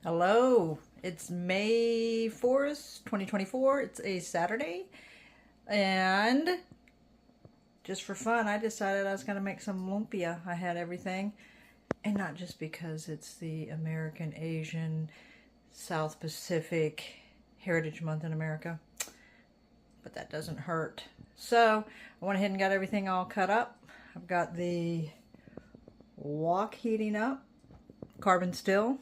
Hello, it's May 4th, 2024. It's a Saturday, and just for fun, I decided I was going to make some lumpia. I had everything, and not just because it's the American Asian South Pacific Heritage Month in America, but that doesn't hurt. So I went ahead and got everything all cut up. I've got the wok heating up, carbon steel.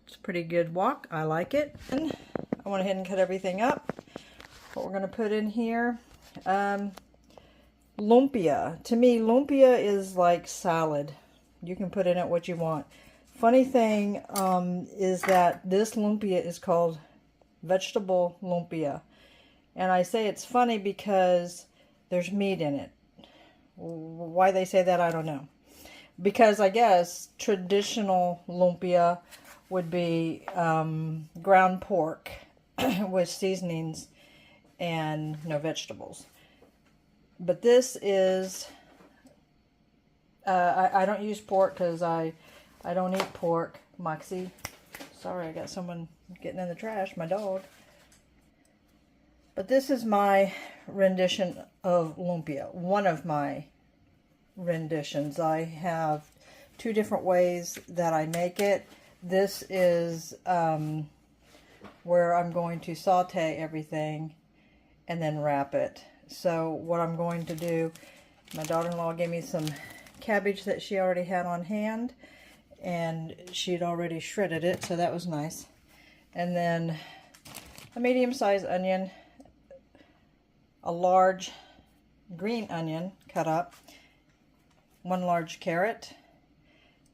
It's a pretty good wok. I like it. And I went ahead and cut everything up. What we're going to put in here, lumpia. To me, lumpia is like salad. You can put in it what you want. Funny thing is that this lumpia is called vegetable lumpia. And I say it's funny because there's meat in it. Why they say that, I don't know. Because I guess traditional lumpia would be ground pork with seasonings and no vegetables. But this is, I don't use pork because I don't eat pork. Moxie, sorry, I got someone getting in the trash, my dog. But this is my rendition of lumpia, one of my renditions. I have two different ways that I make it. This is where I'm going to saute everything and then wrap it. So what I'm going to do, my daughter-in-law gave me some cabbage that she already had on hand, and she'd already shredded it, so that was nice. And then a medium-sized onion, a large green onion cut up, one large carrot,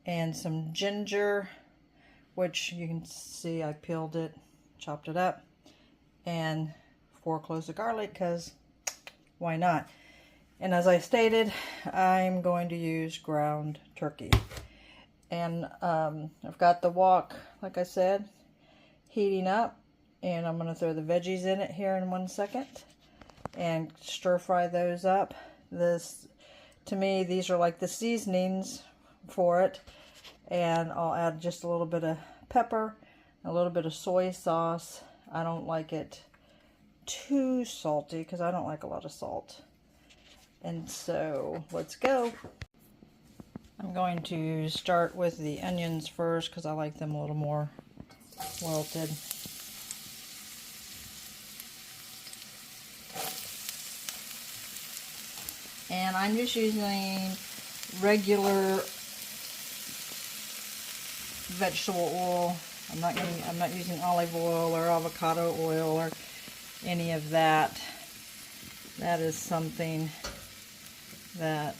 and some ginger, which you can see I peeled it, chopped it up, and 4 cloves of garlic, because why not? And as I stated, I'm going to use ground turkey. And I've got the wok, like I said, heating up, and I'm going to throw the veggies in it here in 1 second and stir fry those up. To me, these are like the seasonings for it. And I'll add just a little bit of pepper, a little bit of soy sauce. I don't like it too salty because I don't like a lot of salt. And so let's go. I'm going to start with the onions first because I like them a little more wilted. And I'm just using regular vegetable oil. I'm not using olive oil or avocado oil or any of that. That is something that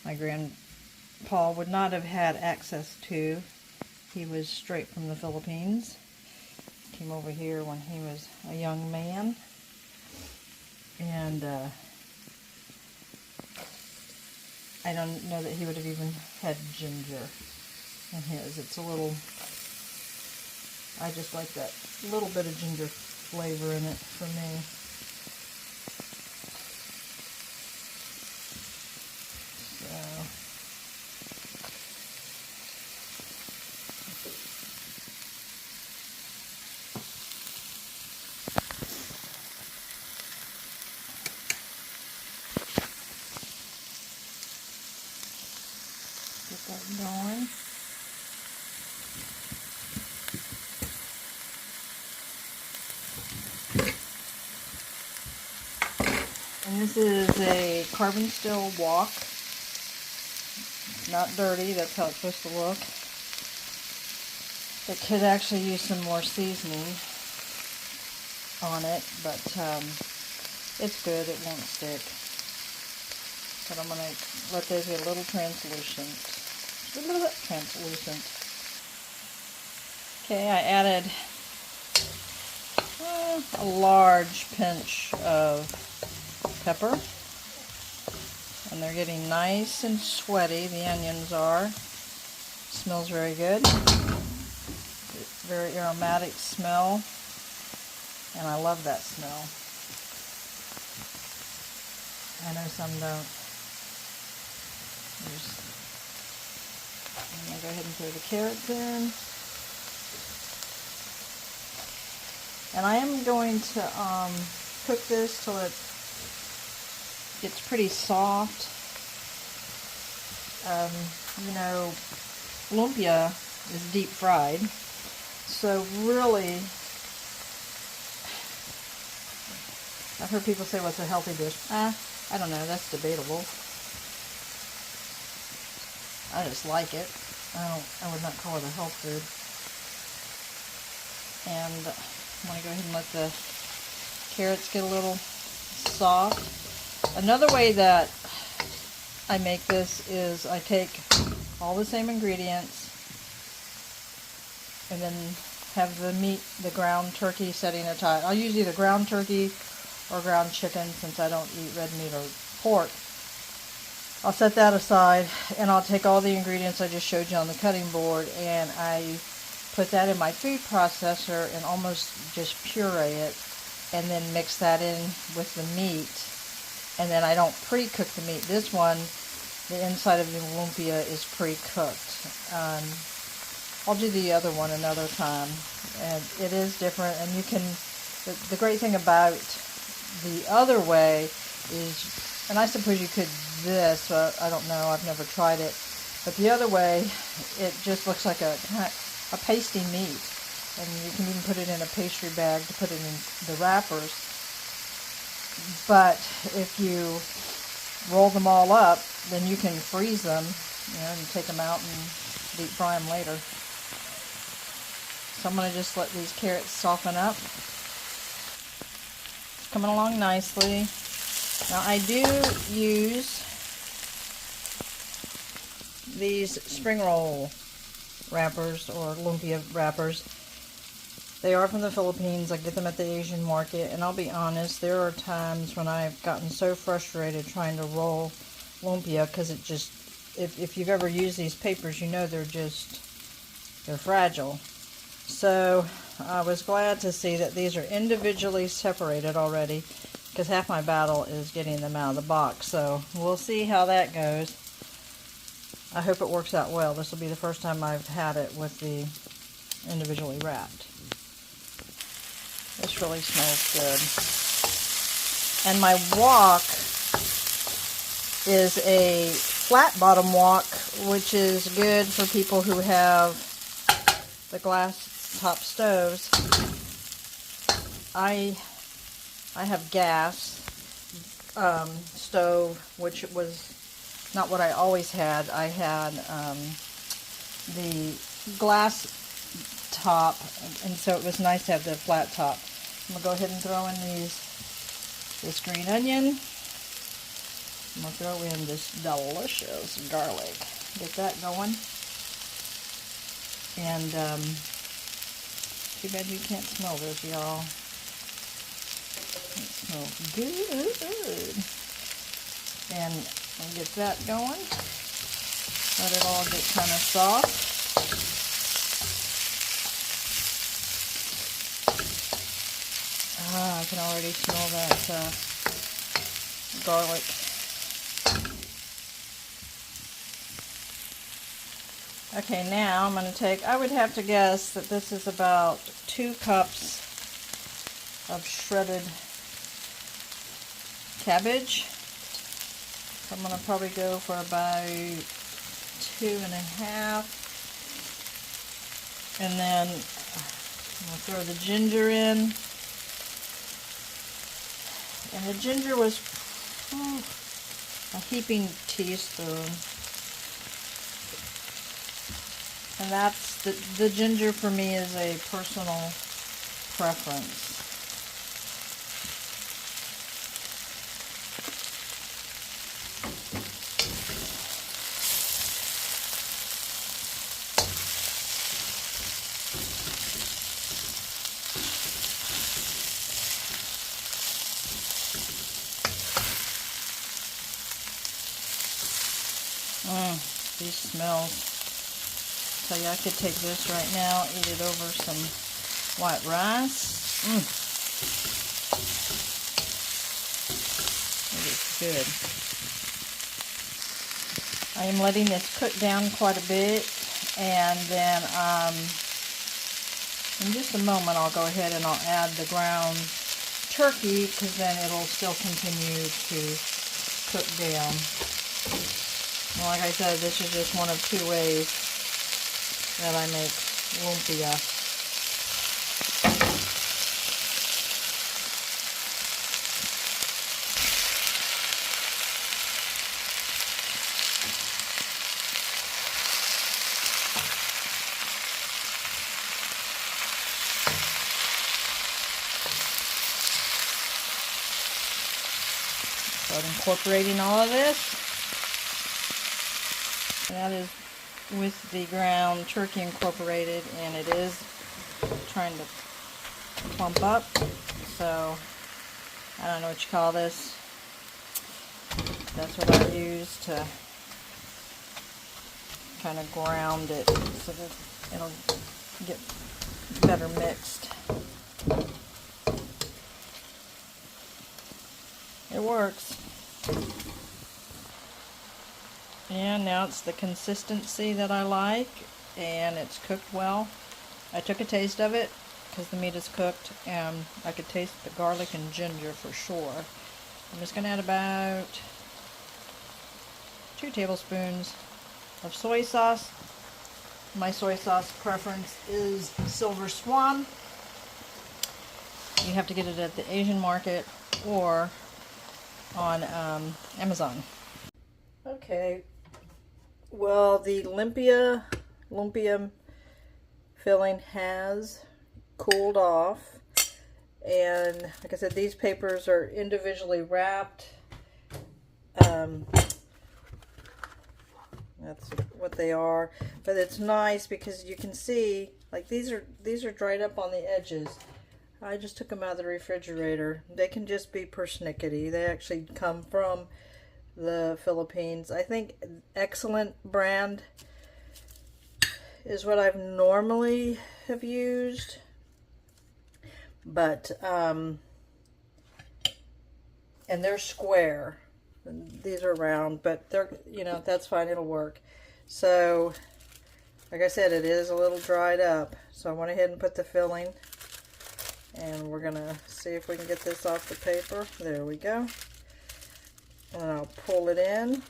my grandpa would not have had access to. He was straight from the Philippines. Came over here when he was a young man. And I don't know that he would have even had ginger in his. It's a little, I just like that little bit of ginger flavor in it for me. Get that going. And this is a carbon steel wok. Not dirty, that's how it's supposed to look. It could actually use some more seasoning on it, but it's good, it won't stick. But I'm going to let those get a little translucent. Just a little bit translucent. Okay, I added a large pinch of pepper. And they're getting nice and sweaty, the onions are. Smells very good. Very aromatic smell. And I love that smell. I know some don't. I'm going to go ahead and throw the carrots in. And I am going to cook this till it gets pretty soft. You know, lumpia is deep fried, so really, I've heard people say, what's a healthy dish? I don't know, that's debatable. I just like it. I would not call it a health food. And I'm going to go ahead and let the carrots get a little soft. Another way that I make this is I take all the same ingredients and then have the meat, the ground turkey, setting aside. I'll use either ground turkey or ground chicken since I don't eat red meat or pork. I'll set that aside and I'll take all the ingredients I just showed you on the cutting board and I put that in my food processor and almost just puree it and then mix that in with the meat. And then I don't pre-cook the meat. This one, the inside of the lumpia is pre-cooked. I'll do the other one another time. And it is different. And you can, the great thing about the other way is, and I suppose you could this, but I don't know, I've never tried it. But the other way, it just looks like a pasty meat. And you can even put it in a pastry bag to put it in the wrappers. But if you roll them all up, then you can freeze them, you know, and take them out and deep fry them later. So I'm going to just let these carrots soften up. It's coming along nicely. Now I do use these spring roll wrappers or lumpia wrappers. They are from the Philippines. I get them at the Asian market, and I'll be honest, there are times when I've gotten so frustrated trying to roll lumpia because it just, if you've ever used these papers, you know they're fragile. So I was glad to see that these are individually separated already because half my battle is getting them out of the box. So we'll see how that goes. I hope it works out well. This will be the first time I've had it with the individually wrapped. This really smells good. And my wok is a flat bottom wok, which is good for people who have the glass top stoves. I have gas stove, which was not what I always had. I had the glass top, and so it was nice to have the flat top. I'm going to go ahead and throw in this green onion. I'm going to throw in this delicious garlic. Get that going. And too bad you can't smell this, y'all. It smells good. And I'll get that going. Let it all get kind of soft. I can already smell that garlic. Okay, now I'm going to take, I would have to guess that this is about 2 cups of shredded cabbage. So I'm going to probably go for about 2.5. And then I'm going to throw the ginger in. And the ginger was a heaping teaspoon. And that's, the ginger for me is a personal preference. These smells. Tell you, I could take this right now, eat it over some white rice. It is good. I am letting this cook down quite a bit, and then In just a moment, I'll go ahead and I'll add the ground turkey, because then it'll still continue to cook down. And like I said, this is just one of two ways that I make lumpia. Start incorporating all of this. And that is with the ground turkey incorporated, and it is trying to plump up. So I don't know what you call this. That's what I use to kind of ground it so that it'll get better mixed. It works. And now it's the consistency that I like, and it's cooked well. I took a taste of it because the meat is cooked, and I could taste the garlic and ginger for sure. I'm just going to add about 2 tablespoons of soy sauce. My soy sauce preference is Silver Swan. You have to get it at the Asian market or on Amazon. Okay, well, the lumpia filling has cooled off, and like I said, these papers are individually wrapped. That's what they are, but it's nice because you can see, like, these are dried up on the edges. I just took them out of the refrigerator. They can just be persnickety. They actually come from the Philippines. I think Excellent brand is what I've normally have used, but and they're square. These are round, but they're, you know, that's fine, it'll work. So like I said, it is a little dried up, so I went ahead and put the filling, and we're gonna see if we can get this off the paper. There we go. And I'll pull it in.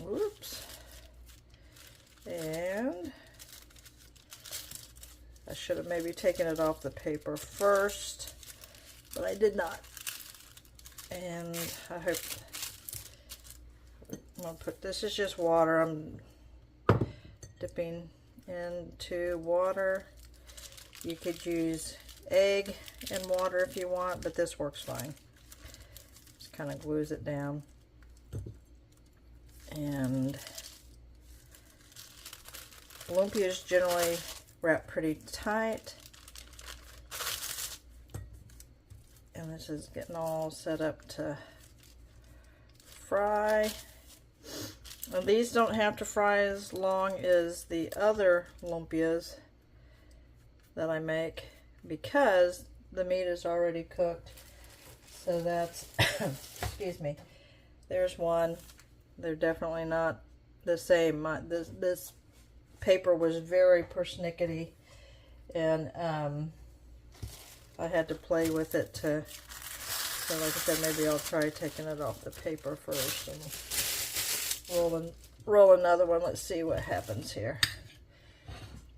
Whoops. And I should have maybe taken it off the paper first, but I did not. And I hope, I'm going to put, this is just water. I'm dipping into water. You could use egg and water if you want, but this works fine. Just kind of glues it down. And lumpias generally wrap pretty tight. And this is getting all set up to fry. And these don't have to fry as long as the other lumpias that I make, because the meat is already cooked. So that's, excuse me, there's one. They're definitely not the same. This paper was very persnickety, and I had to play with it to, so like I said, maybe I'll try taking it off the paper first and roll another one. Let's see what happens here.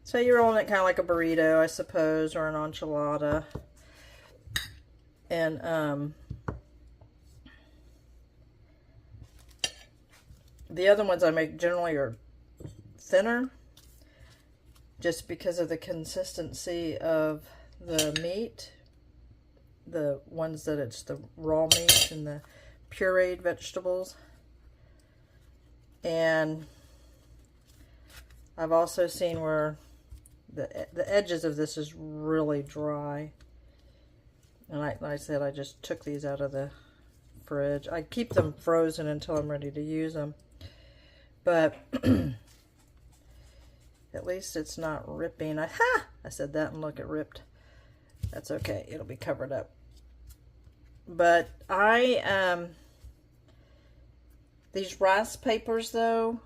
So you're rolling it kind of like a burrito, I suppose, or an enchilada. And the other ones I make generally are thinner, just because of the consistency of the meat. The ones that it's the raw meat and the pureed vegetables. And I've also seen where the edges of this is really dry. And like I said, I just took these out of the fridge. I keep them frozen until I'm ready to use them. But at least it's not ripping. I said that and look, it ripped. That's okay. It'll be covered up. But these rice papers though,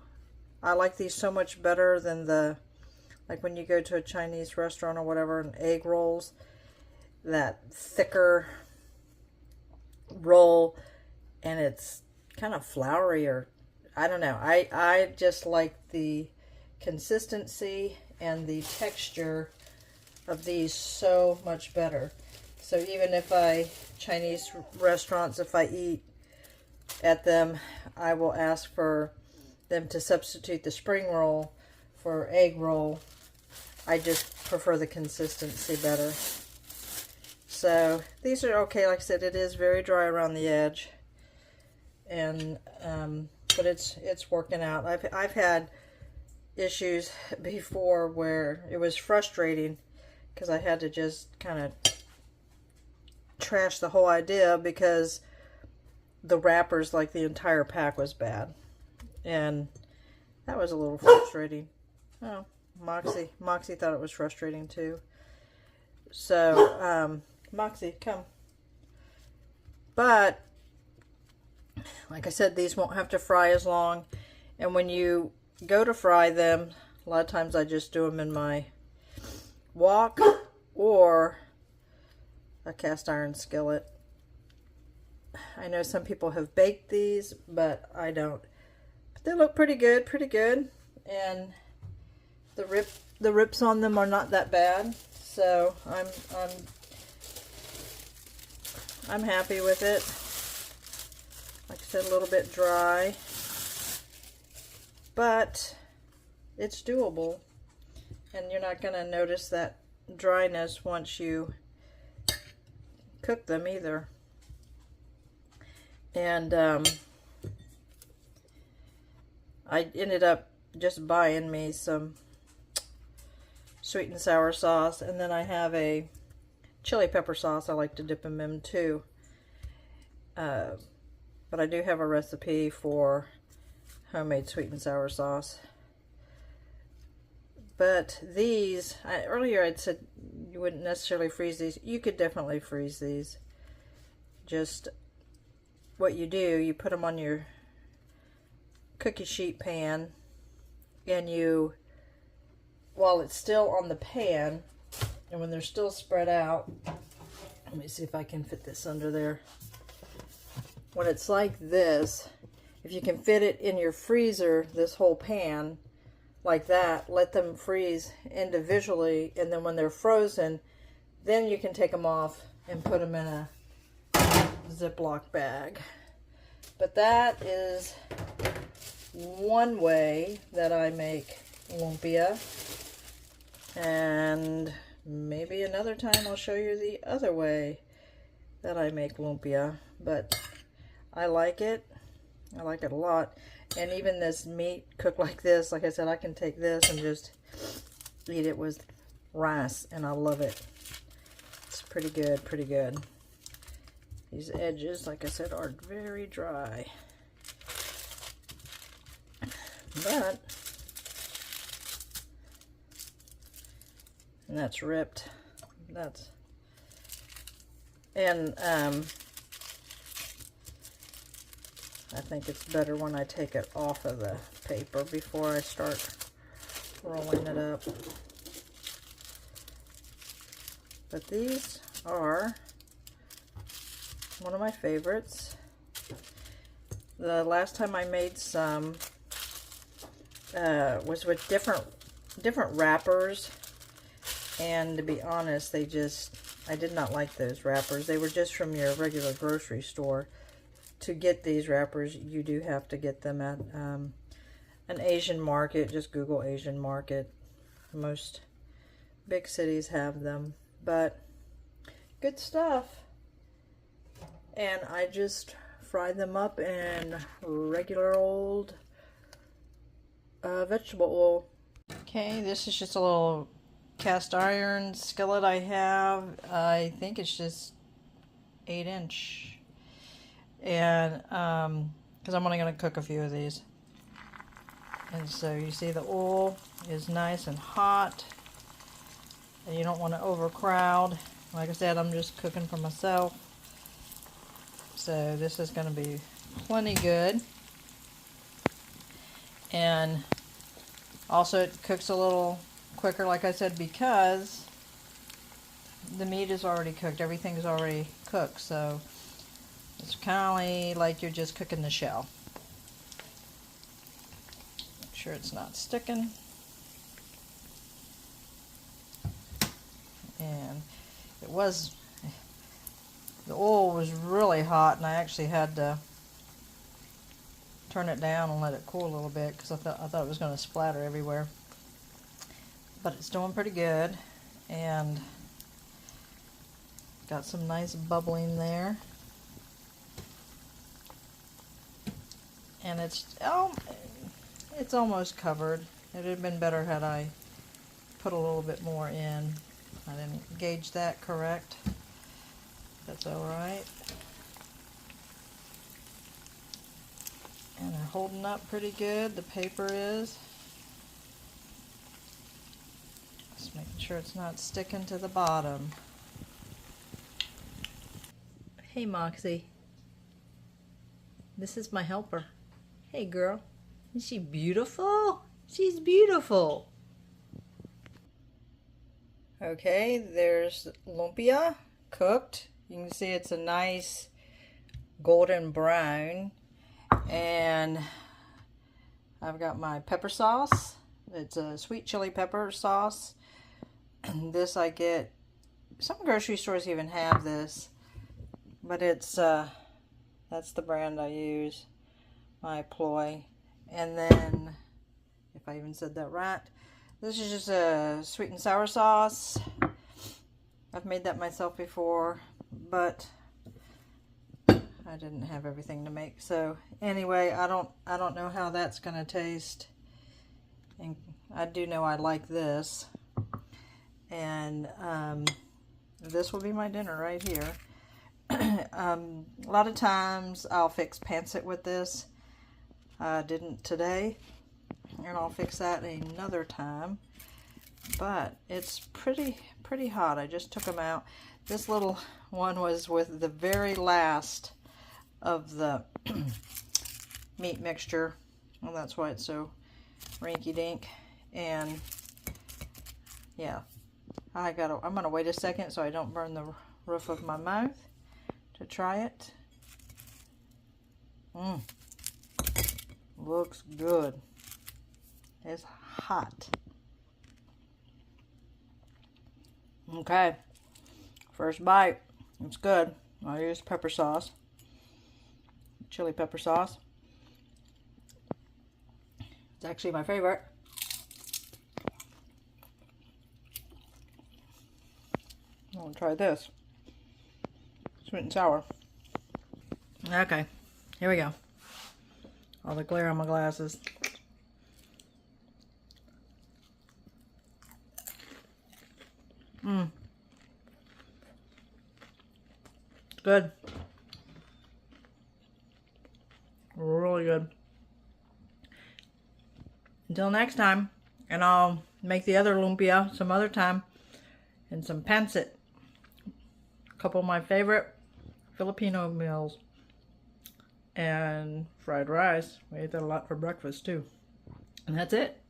I like these so much better than the like when you go to a Chinese restaurant or whatever, and egg rolls, that thicker roll, and it's kind of floury, or I don't know. I just like the consistency and the texture of these so much better. So even if Chinese restaurants, if I eat at them, I will ask for them to substitute the spring roll for egg roll. I just prefer the consistency better. So these are okay. Like I said, it is very dry around the edge, and but it's working out. I've had issues before where it was frustrating because I had to just kind of trash the whole idea because the wrappers, like the entire pack, was bad, and that was a little frustrating. Oh, Moxie thought it was frustrating too. So Moxie, come. But like I said, these won't have to fry as long, and when you go to fry them, a lot of times I just do them in my wok or a cast iron skillet. I know some people have baked these, but I don't. But they look pretty good, and the rips on them are not that bad. So I'm happy with it. Like I said, a little bit dry, but it's doable, and you're not going to notice that dryness once you cook them either. And I ended up just buying me some sweet and sour sauce, and then I have a chili pepper sauce I like to dip them in too. But I do have a recipe for homemade sweet and sour sauce. But these, earlier I'd said you wouldn't necessarily freeze these. You could definitely freeze these. Just what you do, you put them on your cookie sheet pan, and you, while it's still on the pan, and when they're still spread out, let me see if I can fit this under there. When it's like this, if you can fit it in your freezer, this whole pan, like that, let them freeze individually, and then when they're frozen, then you can take them off and put them in a Ziploc bag. But that is one way that I make lumpia, and maybe another time I'll show you the other way that I make lumpia. But I like it a lot. And even this meat cooked like this, like I said, I can take this and just eat it with rice, and I love it. It's pretty good. These edges, like I said, are very dry. But, and that's ripped. And I think it's better when I take it off of the paper before I start rolling it up. But these are one of my favorites. The last time I made some was with different wrappers, and to be honest, I did not like those wrappers. They were just from your regular grocery store. To get these wrappers, you do have to get them at an Asian market. Just Google Asian market. Most big cities have them, but good stuff. And I just fried them up in regular old vegetable oil. Okay, this is just a little cast iron skillet I have. I think it's just 8-inch. And because I'm only going to cook a few of these. And so you see the oil is nice and hot, and you don't want to overcrowd. Like I said, I'm just cooking for myself, so this is going to be plenty good. And also it cooks a little quicker, like I said, because the meat is already cooked. Everything's already cooked, so it's kind of like you're just cooking the shell. Make sure it's not sticking. And it was, the oil was really hot, and I actually had to turn it down and let it cool a little bit because I thought it was going to splatter everywhere. But it's doing pretty good, and got some nice bubbling there. And it's almost covered. It would have been better had I put a little bit more in. I didn't gauge that correct. That's alright. And they're holding up pretty good. The paper is. Just making sure it's not sticking to the bottom. Hey Moxie. This is my helper. Hey girl. Is she beautiful? She's beautiful. Okay, there's lumpia cooked. You can see it's a nice golden brown. And I've got my pepper sauce. It's a sweet chili pepper sauce. And this I get, some grocery stores even have this, but it's that's the brand I use, my ploy. And then, if I even said that right, this is just a sweet and sour sauce. I've made that myself before, but I didn't have everything to make. So anyway, I don't know how that's gonna taste. And I do know I like this. And this will be my dinner right here. A lot of times I'll fix pancit with this. I didn't today, and I'll fix that another time. But it's pretty hot. I just took them out. This little one was with the very last of the meat mixture. Well, that's why it's so rinky-dink. And yeah, I'm gonna wait a second so I don't burn the roof of my mouth to try it. Looks good. It's hot. Okay, first bite. It's good. I use pepper sauce, chili pepper sauce. It's actually my favorite. I'm gonna try this. Sweet and sour. Okay, here we go. All the glare on my glasses. Good. Really good. Until next time, and I'll make the other lumpia some other time, and some pancit. A couple of my favorite Filipino meals. And fried rice. We ate that a lot for breakfast too. And that's it.